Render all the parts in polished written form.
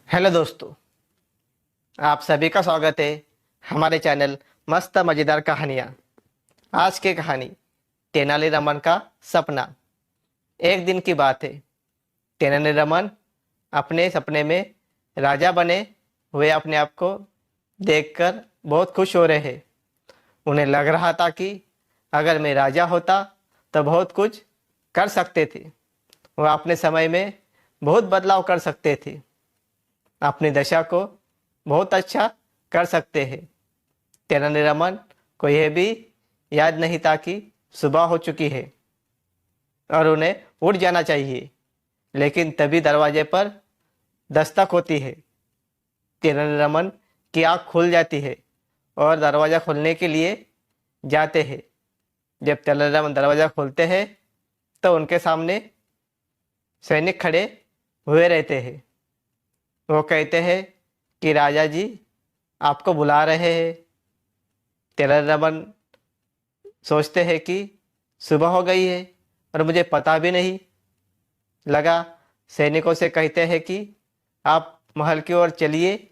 Hello दोस्तों, आप सभी का स्वागत है हमारे चैनल मस्त मज़ेदार कहानियाँ। आज की कहानी तेनालीरामन का सपना। एक दिन की बात है। तेनालीरामन अपने सपने में राजा बने हुए अपने आप को देखकर बहुत खुश हो रहे हैं। उन्हें लग रहा था कि अगर मैं राजा होता तो बहुत कुछ कर सकते थे। वह अपने समय में बहुत बदलाव कर सकते थे, अपनी दशा को बहुत अच्छा कर सकते हैं। तेनालीरामन को यह भी याद नहीं था कि सुबह हो चुकी है और उन्हें उठ जाना चाहिए। लेकिन तभी दरवाजे पर दस्तक होती है। तेनालीरामन की आँख खुल जाती है और दरवाज़ा खोलने के लिए जाते हैं। जब तेनालीरामन दरवाज़ा खोलते हैं तो उनके सामने सैनिक खड़े हुए रहते हैं। वो कहते हैं कि राजा जी आपको बुला रहे हैं। तेनालीरामन सोचते हैं कि सुबह हो गई है और मुझे पता भी नहीं लगा। सैनिकों से कहते हैं कि आप महल की ओर चलिए,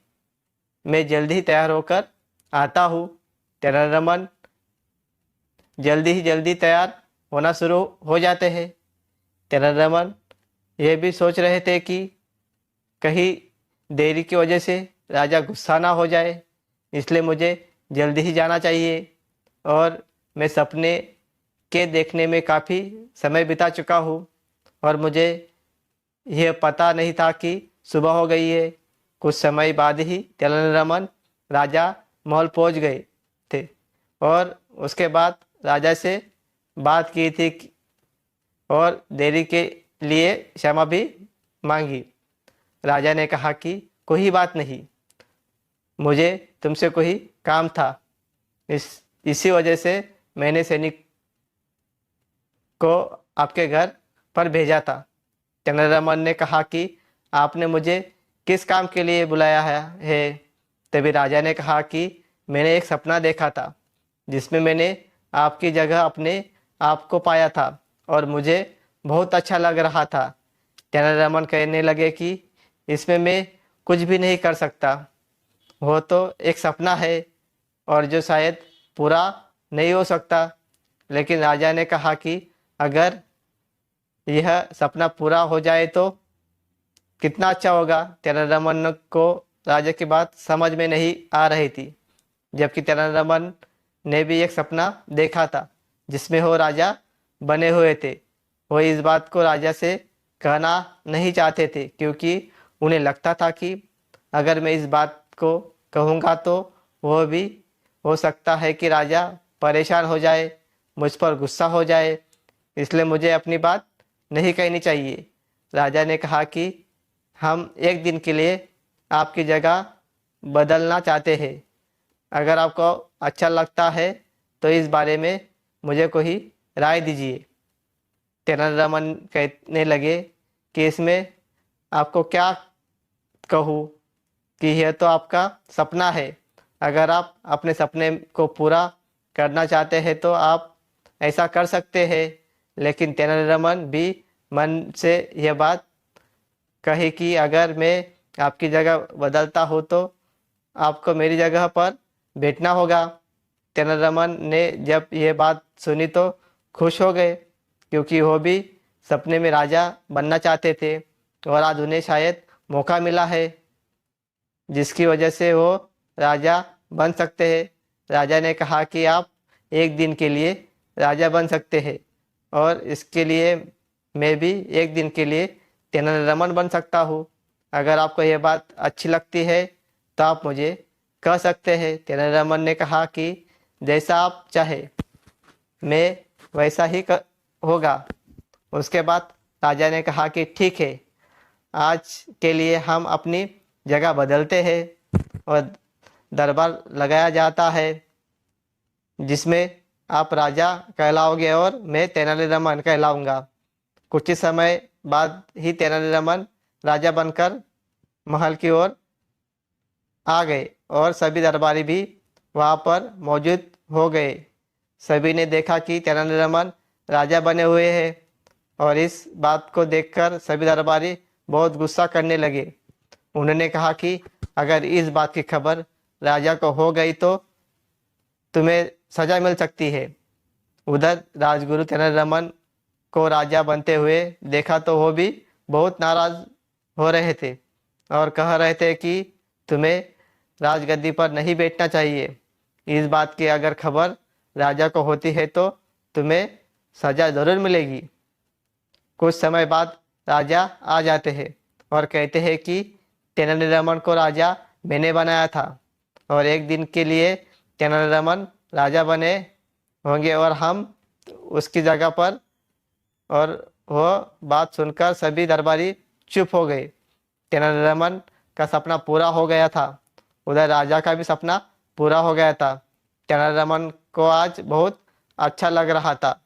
मैं जल्दी ही तैयार होकर आता हूँ। तेनालीरामन जल्दी तैयार होना शुरू हो जाते हैं। तेनालीरामन यह भी सोच रहे थे कि कहीं देरी की वजह से राजा गुस्सा ना हो जाए, इसलिए मुझे जल्दी ही जाना चाहिए। और मैं सपने के देखने में काफ़ी समय बिता चुका हूँ और मुझे यह पता नहीं था कि सुबह हो गई है। कुछ समय बाद ही तेनालीरामन राजा महल पहुँच गए थे और उसके बाद राजा से बात की थी और देरी के लिए क्षमा भी मांगी। राजा ने कहा कि कोई बात नहीं, मुझे तुमसे कोई काम था, इसी वजह से मैंने सैनिक को आपके घर पर भेजा था। तेनालीरामन ने कहा कि आपने मुझे किस काम के लिए बुलाया है। तभी राजा ने कहा कि मैंने एक सपना देखा था जिसमें मैंने आपकी जगह अपने आप को पाया था और मुझे बहुत अच्छा लग रहा था। तेनालीरामन कहने लगे कि इसमें मैं कुछ भी नहीं कर सकता, वो तो एक सपना है और जो शायद पूरा नहीं हो सकता। लेकिन राजा ने कहा कि अगर यह सपना पूरा हो जाए तो कितना अच्छा होगा। तेनालीरामन को राजा की बात समझ में नहीं आ रही थी, जबकि तेनालीरामन ने भी एक सपना देखा था जिसमें वो राजा बने हुए थे। वो इस बात को राजा से कहना नहीं चाहते थे क्योंकि उन्हें लगता था कि अगर मैं इस बात को कहूँगा तो वह भी हो सकता है कि राजा परेशान हो जाए, मुझ पर गुस्सा हो जाए, इसलिए मुझे अपनी बात नहीं कहनी चाहिए। राजा ने कहा कि हम एक दिन के लिए आपकी जगह बदलना चाहते हैं। अगर आपको अच्छा लगता है तो इस बारे में मुझे कोई राय दीजिए। तेनालीरामन कहने लगे कि इसमें आपको क्या कहूँ कि यह तो आपका सपना है। अगर आप अपने सपने को पूरा करना चाहते हैं तो आप ऐसा कर सकते हैं। लेकिन तेनालीरामन भी मन से यह बात कही कि अगर मैं आपकी जगह बदलता हूँ तो आपको मेरी जगह पर बैठना होगा। तेनालीरामन ने जब यह बात सुनी तो खुश हो गए क्योंकि वो भी सपने में राजा बनना चाहते थे और आज उन्हें शायद मौका मिला है जिसकी वजह से वो राजा बन सकते हैं। राजा ने कहा कि आप एक दिन के लिए राजा बन सकते हैं और इसके लिए मैं भी एक दिन के लिए तेनालीरामन बन सकता हूँ। अगर आपको यह बात अच्छी लगती है तो आप मुझे कह सकते हैं। तेनालीरामन ने कहा कि जैसा आप चाहे, मैं वैसा ही होगा। उसके बाद राजा ने कहा कि ठीक है, आज के लिए हम अपनी जगह बदलते हैं और दरबार लगाया जाता है जिसमें आप राजा कहलाओगे और मैं तेनालीरामन कहलाऊंगा। कुछ ही समय बाद ही तेनालीरामन राजा बनकर महल की ओर आ गए और सभी दरबारी भी वहाँ पर मौजूद हो गए। सभी ने देखा कि तेनालीरामन राजा बने हुए हैं और इस बात को देखकर सभी दरबारी बहुत गुस्सा करने लगे। उन्होंने कहा कि अगर इस बात की खबर राजा को हो गई तो तुम्हें सजा मिल सकती है। उधर राजगुरु तेनालीरामन को राजा बनते हुए देखा तो वो भी बहुत नाराज हो रहे थे और कह रहे थे कि तुम्हें राजगद्दी पर नहीं बैठना चाहिए। इस बात की अगर खबर राजा को होती है तो तुम्हें सजा जरूर मिलेगी। कुछ समय बाद राजा आ जाते हैं और कहते हैं कि तेनालीरामन को राजा मैंने बनाया था और एक दिन के लिए तेनालीरामन राजा बने होंगे और हम उसकी जगह पर। और वह बात सुनकर सभी दरबारी चुप हो गए। तेनालीरामन का सपना पूरा हो गया था, उधर राजा का भी सपना पूरा हो गया था। तेनालीरामन को आज बहुत अच्छा लग रहा था।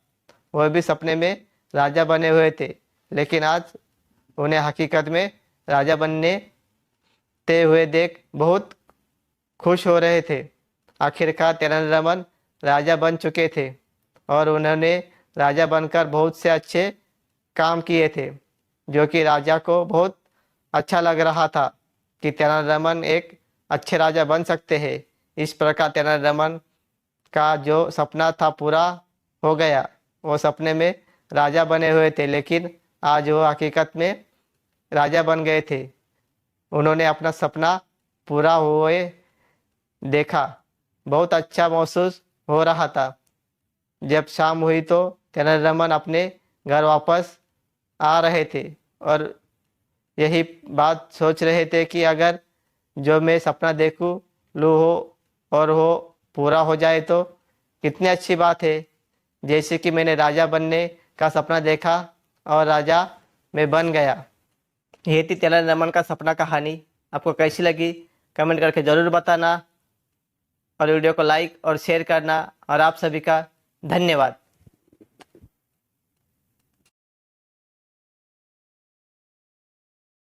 वह भी सपने में राजा बने हुए थे, लेकिन आज उन्हें हकीकत में राजा बनने ते हुए देख बहुत खुश हो रहे थे। आखिरकार तेनालीरामन राजा बन चुके थे और उन्होंने राजा बनकर बहुत से अच्छे काम किए थे, जो कि राजा को बहुत अच्छा लग रहा था कि तेनालीरामन एक अच्छे राजा बन सकते हैं। इस प्रकार तेनालीरामन का जो सपना था पूरा हो गया। वो सपने में राजा बने हुए थे, लेकिन आज वो हकीकत में राजा बन गए थे। उन्होंने अपना सपना पूरा हुए देखा, बहुत अच्छा महसूस हो रहा था। जब शाम हुई तो तेनालीरामन अपने घर वापस आ रहे थे और यही बात सोच रहे थे कि अगर जो मैं सपना देखूं लूँ हो और वो पूरा हो जाए तो कितनी अच्छी बात है। जैसे कि मैंने राजा बनने का सपना देखा और राजा मैं बन गया। ये थी तेनालीरामन का सपना कहानी। आपको कैसी लगी कमेंट करके ज़रूर बताना और वीडियो को लाइक और शेयर करना। और आप सभी का धन्यवाद।